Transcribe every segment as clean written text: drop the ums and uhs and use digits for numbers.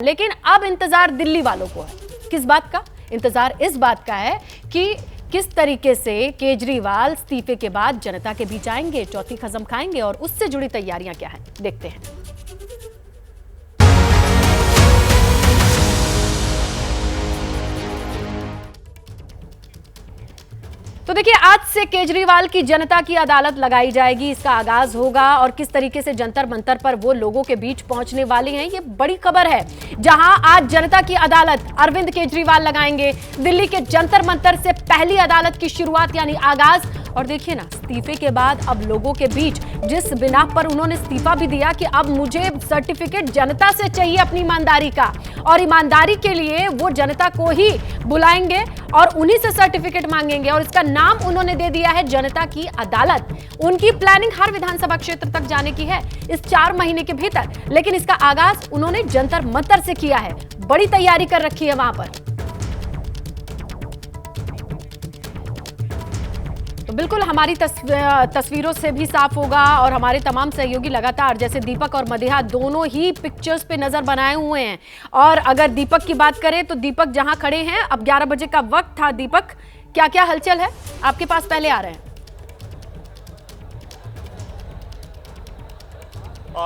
लेकिन अब इंतजार दिल्ली वालों को है। किस बात का इंतजार? इस बात का है कि किस तरीके से केजरीवाल इस्तीफे के बाद जनता के बीच आएंगे, चौथी कसम खाएंगे और उससे जुड़ी तैयारियां क्या हैं, देखते हैं। तो देखिए, आज से केजरीवाल की जनता की अदालत लगाई जाएगी, इसका आगाज होगा और किस तरीके से जंतर मंतर पर वो लोगों के बीच पहुंचने वाली हैं, ये बड़ी खबर है। जहां आज जनता की अदालत अरविंद केजरीवाल लगाएंगे, दिल्ली के जंतर मंतर से पहली अदालत की शुरुआत यानी आगाज। और देखिए ना, इस्तीफे के बाद अब लोगों के बीच जिस बिना पर उन्होंने इस्तीफा भी दिया कि अब मुझे सर्टिफिकेट जनता से चाहिए अपनी ईमानदारी का, और ईमानदारी के लिए वो जनता को ही बुलाएंगे और उन्हीं से सर्टिफिकेट मांगेंगे, और इसका नाम उन्होंने दे दिया है जनता की अदालत। उनकी प्लानिंग हर विधानसभा क्षेत्र तक जाने की है इस 4 महीने के भीतर, लेकिन इसका आगाज उन्होंने जंतर मंतर से किया है। बड़ी तैयारी कर रखी है वहां पर। तो बिल्कुल हमारी तस्वीरों से भी साफ होगा, और हमारे तमाम सहयोगी लगातार, जैसे दीपक और मदेहा, दोनों ही पिक्चर्स पे नजर बनाए हुए हैं। और अगर दीपक की बात करें तो दीपक जहां खड़े हैं, अब 11 बजे का वक्त था। दीपक, क्या क्या हलचल है आपके पास? पहले आ रहे हैं।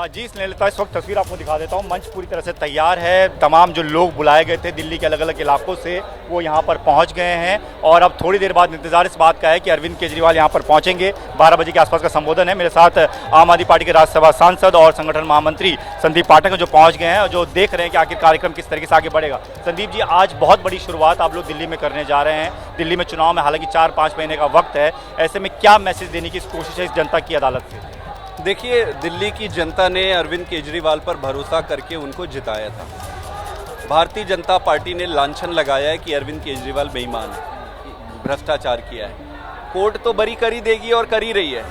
जी स्नेहलता, इस वक्त तस्वीर आपको दिखा देता हूँ। मंच पूरी तरह से तैयार है। तमाम जो लोग बुलाए गए थे दिल्ली के अलग अलग इलाकों से, वो यहाँ पर पहुँच गए हैं। और अब थोड़ी देर बाद इंतजार इस बात का है कि अरविंद केजरीवाल यहाँ पर पहुँचेंगे। 12 बजे के आसपास का संबोधन है। मेरे साथ आम आदमी पार्टी के राज्यसभा सांसद और संगठन महामंत्री संदीप पाठक जो पहुँच गए हैं और जो देख रहे हैं कि आखिर कार्यक्रम किस तरीके से आगे बढ़ेगा। संदीप जी, आज बहुत बड़ी शुरुआत आप लोग दिल्ली में करने जा रहे हैं। दिल्ली में चुनाव में हालांकि 4-5 महीने का वक्त है, ऐसे में क्या मैसेज देने की कोशिश है इस जनता की अदालत से? देखिए, दिल्ली की जनता ने अरविंद केजरीवाल पर भरोसा करके उनको जिताया था। भारतीय जनता पार्टी ने लांछन लगाया है कि अरविंद केजरीवाल बेईमान है, भ्रष्टाचार किया है। कोर्ट तो बरी कर ही देगी और कर ही रही है।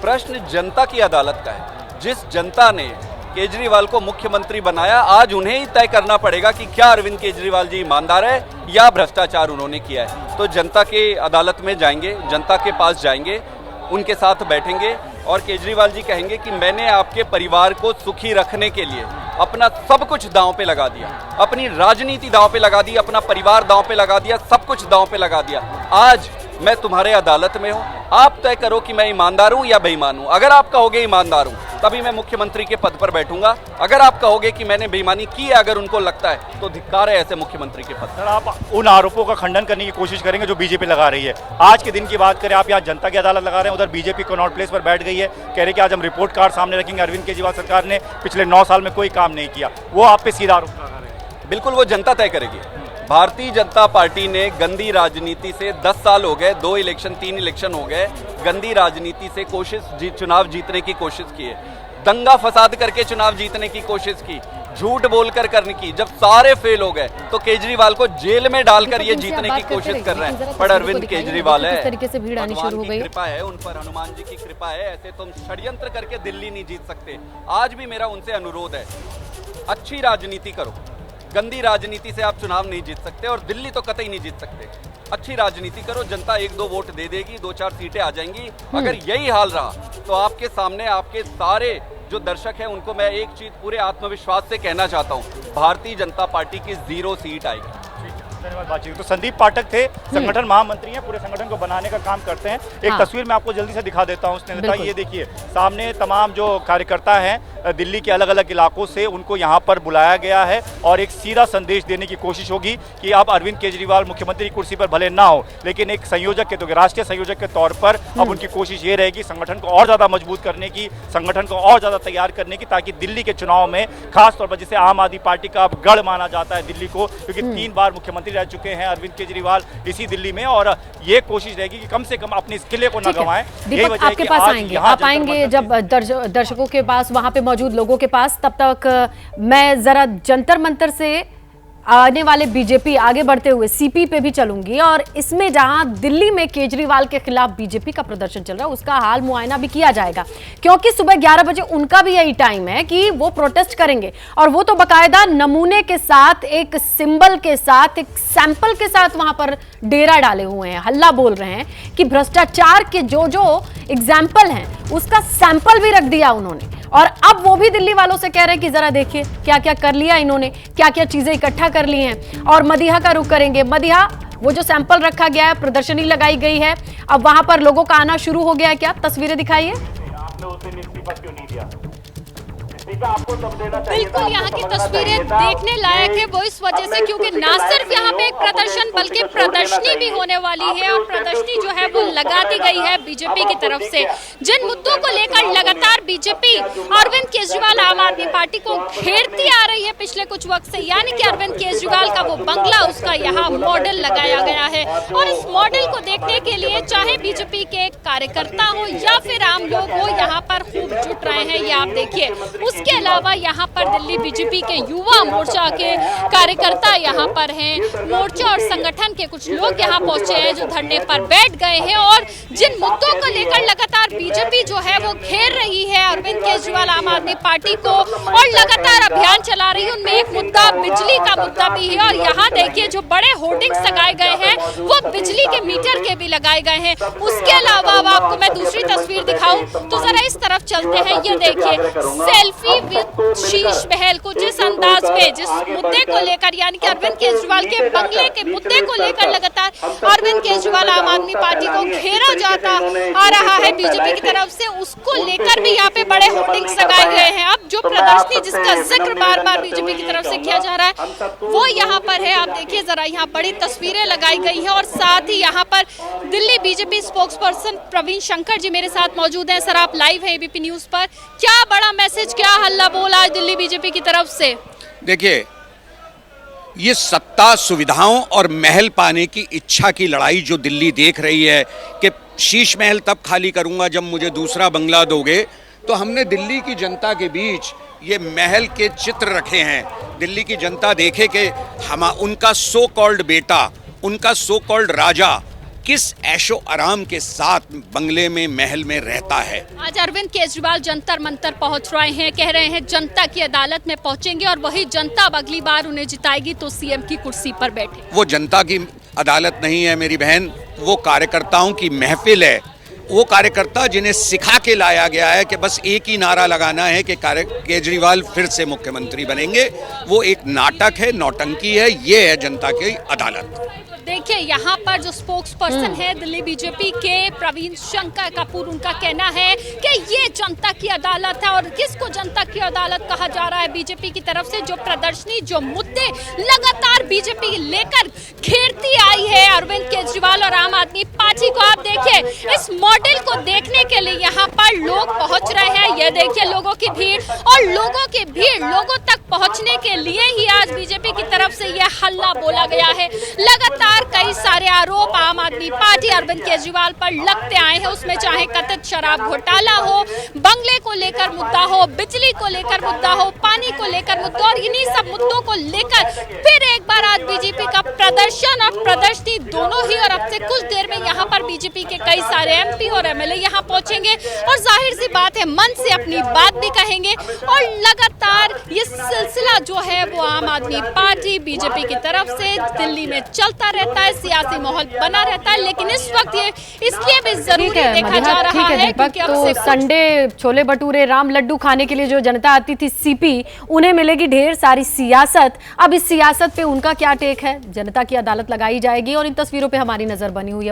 प्रश्न जनता की अदालत का है। जिस जनता ने केजरीवाल को मुख्यमंत्री बनाया, आज उन्हें ही तय करना पड़ेगा कि क्या अरविंद केजरीवाल जी ईमानदार है या भ्रष्टाचार उन्होंने किया है। तो जनता के अदालत में जाएंगे, जनता के पास जाएंगे, उनके साथ बैठेंगे और केजरीवाल जी कहेंगे कि मैंने आपके परिवार को सुखी रखने के लिए अपना सब कुछ दांव पे लगा दिया, अपनी राजनीति दांव पे लगा दी, अपना परिवार दांव पे लगा दिया, सब कुछ दांव पे लगा दिया। आज मैं तुम्हारे अदालत में हूँ, आप तय करो कि मैं ईमानदार हूँ या बेईमान हूँ। अगर आप कहोगे ईमानदार हूँ तभी मैं मुख्यमंत्री के पद पर बैठूंगा। अगर आप कहोगे कि मैंने बेईमानी की है, अगर उनको लगता है, तो धिक्कार है ऐसे मुख्यमंत्री के पद। सर, आप उन आरोपों का खंडन करने की कोशिश करेंगे जो बीजेपी लगा रही है। आज के दिन की बात करें, आप यहाँ जनता की अदालत लगा रहे हैं, उधर बीजेपी कनॉट प्लेस पर बैठ गई है, कह रहे कि आज हम रिपोर्ट कार्ड सामने रखेंगे, अरविंद केजरीवाल सरकार ने पिछले 9 साल में कोई काम नहीं किया। वो आप पे सीधा आरोप लगा रहे हैं। बिल्कुल, वो जनता तय करेगी। भारतीय जनता पार्टी ने गंदी राजनीति से 10 साल हो गए, 2 इलेक्शन 3 इलेक्शन हो गए, गंदी राजनीति से चुनाव जीतने की कोशिश की है, दंगा फसाद करके चुनाव जीतने की कोशिश की, झूठ बोलकर करने की। जब सारे फेल हो गए तो केजरीवाल को जेल में डालकर ये जीतने की कोशिश कर रहे हैं। पर अरविंद केजरीवाल है, भगवान की कृपा है उन पर, हनुमान जी की कृपा है। ऐसे तुम षड्यंत्र करके दिल्ली नहीं जीत सकते। आज भी मेरा उनसे अनुरोध है, अच्छी राजनीति करो। गंदी राजनीति से आप चुनाव नहीं जीत सकते और दिल्ली तो कतई नहीं जीत सकते। अच्छी राजनीति करो, जनता 1-2 वोट दे देगी, 2-4 सीटें आ जाएंगी। अगर यही हाल रहा तो आपके सामने आपके सारे जो दर्शक हैं उनको मैं एक चीज पूरे आत्मविश्वास से कहना चाहता हूं, भारतीय जनता पार्टी की 0 सीट आएगी। धन्यवाद। बातचीत तो संदीप पाठक थे, संगठन महामंत्री हैं, पूरे संगठन को बनाने का काम करते हैं। एक तस्वीर मैं आपको जल्दी से दिखा देता हूं। उसने ये देखिए, सामने तमाम जो कार्यकर्ता हैं दिल्ली के अलग अलग इलाकों से, उनको यहाँ पर बुलाया गया है और एक सीधा संदेश देने की कोशिश होगी कि अब अरविंद केजरीवाल मुख्यमंत्री की कुर्सी पर भले ना हो, लेकिन एक संयोजक के, तो राष्ट्रीय संयोजक के तौर पर अब उनकी कोशिश ये रहेगी संगठन को और ज्यादा मजबूत करने की, संगठन को और ज्यादा तैयार करने की, ताकि दिल्ली के चुनाव में खास तौर पर, जिसे आम आदमी पार्टी का अब गढ़ माना जाता है दिल्ली को, क्योंकि 3 बार मुख्यमंत्री रह चुके हैं अरविंद केजरीवाल इसी दिल्ली में, और ये कोशिश रहेगी कि कम से कम अपने इस किले को न गंवाएं। दीपक, आपके पास आएंगे, आप आएंगे जब दर्शकों के पास, वहां पे मौजूद लोगों के पास। तब तक मैं जरा जंतर मंतर से आने वाले बीजेपी आगे बढ़ते हुए सीपी पे भी चलूंगी, और इसमें जहां दिल्ली में केजरीवाल के खिलाफ बीजेपी का प्रदर्शन चल रहा है उसका हाल मुआयना भी किया जाएगा, क्योंकि सुबह 11 बजे उनका भी यही टाइम है कि वो प्रोटेस्ट करेंगे, और वो तो बकायदा नमूने के साथ, एक सिंबल के साथ, एक सैंपल के साथ वहां पर डेरा डाले हुए हैं, हल्ला बोल रहे हैं कि भ्रष्टाचार के जो एग्जाम्पल हैं, उसका सैंपल भी रख दिया उन्होंने। और अब वो भी दिल्ली वालों से कह रहे हैं कि जरा देखिए क्या क्या कर लिया इन्होंने, क्या क्या चीजें इकट्ठा कर ली हैं। और मदीहा का रुख करेंगे। मदीहा, वो जो सैंपल रखा गया है, प्रदर्शनी लगाई गई है, अब वहां पर लोगों का आना शुरू हो गया है, क्या तस्वीरें दिखाइए। आपने उसे इस्तीफा क्यों नहीं दिया? बिल्कुल, यहाँ की तस्वीरें देखने लायक है, वो इस वजह से क्योंकि ना सिर्फ यहाँ पे एक प्रदर्शन बल्कि प्रदर्शनी भी होने वाली है। और प्रदर्शनी जो है वो लगा दी गई है बीजेपी की तरफ से। जिन मुद्दों को लेकर लगातार बीजेपी अरविंद केजरीवाल आम आदमी पार्टी को घेरती आ रही है पिछले कुछ वक्त से, यानी कि अरविंद केजरीवाल का वो बंगला, उसका यहाँ मॉडल लगाया गया है। और इस मॉडल को देखने के लिए चाहे बीजेपी के कार्यकर्ता हो या फिर आम लोग हो, यहाँ पर खूब जुट रहे हैं, ये आप देखिए। उसके अलावा यहाँ पर दिल्ली बीजेपी के युवा मोर्चा के कार्यकर्ता यहाँ पर हैं, मोर्चा और संगठन के कुछ लोग यहाँ पहुंचे हैं जो धरने पर बैठ गए हैं। और जिन मुद्दों को लेकर लगातार बीजेपी जो है वो घेर रही है अरविंद केजरीवाल आम आदमी पार्टी को और लगातार अभियान चला रही है, उनमें एक मुद्दा बिजली का मुद्दा भी है। और यहाँ देखिए जो बड़े होर्डिंग्स लगाए गए हैं वो बिजली के मीटर के भी लगाए गए हैं। उसके अलावा अब आपको मैं दूसरी तस्वीर दिखाऊं तो जरा इस तरफ चलते हैं, ये देखिए सेल्फी विद शीश बहल को जिस अंदाज में, जिस मुद्दे को लेकर, यानी कि अरविंद केजरीवाल के बंगले के मुद्दे को लेकर लगातार अरविंद केजरीवाल आम आदमी पार्टी को घेरा जाता आ रहा है बीजेपी की तरफ से, उसको लेकर भी यहाँ पे बड़े होर्डिंग्स लगाए गए हैं। अब जो प्रदर्शनी जिसका जिक्र बार बार बीजेपी की तरफ से किया जा रहा है वो यहाँ पर है, आप देखिए जरा, यहाँ बड़ी तस्वीरें लगाई गई है। और साथ ही यहाँ पर Delhi BJP spokesperson Praveen Shankar ji मेरे साथ मौजूद हैं। सर, आप लाइव हैं एबीपी न्यूज पर, क्या बड़ा मैसेज, क्या हल्ला बोल आज दिल्ली बीजेपी की तरफ से? देखिए, ये सत्ता, सुविधाओं और महल पाने की इच्छा की लड़ाई जो दिल्ली देख रही है कि शीश महल तब खाली करूंगा जब मुझे दूसरा बंगला दोगे, तो हमने दिल्ली की जनता के बीच ये महल के चित्र रखे हैं। दिल्ली की जनता देखे कि उनका सो कॉल्ड बेटा, उनका सो कॉल्ड राजा किस ऐशो आराम के साथ बंगले में, महल में रहता है। आज अरविंद केजरीवाल जंतर मंतर पहुंच रहे हैं, कह रहे हैं जनता की अदालत में पहुंचेंगे और वही जनता अब अगली बार उन्हें जिताएगी तो सीएम की कुर्सी पर बैठे। वो जनता की अदालत नहीं है मेरी बहन, वो कार्यकर्ताओं की महफिल है। वो कार्यकर्ता जिन्हें सिखा के लाया गया है कि बस एक ही नारा लगाना है कि केजरीवाल फिर से मुख्यमंत्री बनेंगे, वो एक नाटक है, नौटंकी है। ये है जनता की अदालत। देखिए यहाँ पर जो स्पोक्स पर्सन है दिल्ली बीजेपी के प्रवीण शंकर कपूर, उनका कहना है कि ये जनता की अदालत है। और किसको जनता की अदालत कहा जा रहा है बीजेपी की तरफ से? जो प्रदर्शनी, जो मुद्दे लगातार बीजेपी लेकर घेरती आई है अरविंद केजरीवाल और आम आदमी पार्टी को। आप देखिए इस मॉडल को देखने के लिए यहाँ पर लोग पहुंच रहे हैं, ये देखिए लोगों की भीड़, और लोगों की भीड़ लोगों तक पहुंचने के लिए ही आज बीजेपी की तरफ से यह हल्ला बोला गया है। लगातार कई सारे आरोप आम आदमी पार्टी अरविंद केजरीवाल पर लगते आए हैं, उसमें चाहे कथित शराब घोटाला हो, बंगले को लेकर मुद्दा हो, बिजली को लेकर मुद्दा हो, पानी को लेकर मुद्दा, और इन्हीं सब मुद्दों को लेकर फिर एक बार आज बीजेपी का प्रदर्शन और प्रदर्शनी दोनों ही। और अब से कुछ देर में यहाँ पर बीजेपी के कई सारे एमपी और एमएलए यहाँ पहुंचेंगे और जाहिर सी बात है मन से अपनी बात भी कहेंगे। और लगातार ये सिलसिला जो है वो आम आदमी पार्टी बीजेपी की तरफ से दिल्ली में चलता रहता है, सियासी माहौल बना रहता है। लेकिन इस वक्त ये इसलिए भी जरूरी देखा जा रहा है क्योंकि तो संडे छोले भटूरे, राम लड्डू खाने के लिए जो जनता आती थी सीपी, उन्हें मिलेगी ढेर सारी सियासत। अब इस सियासत पे उनका क्या टेक है? जनता की अदालत लगाई जाएगी और इन तस्वीरों पे हमारी नजर बनी हुई है।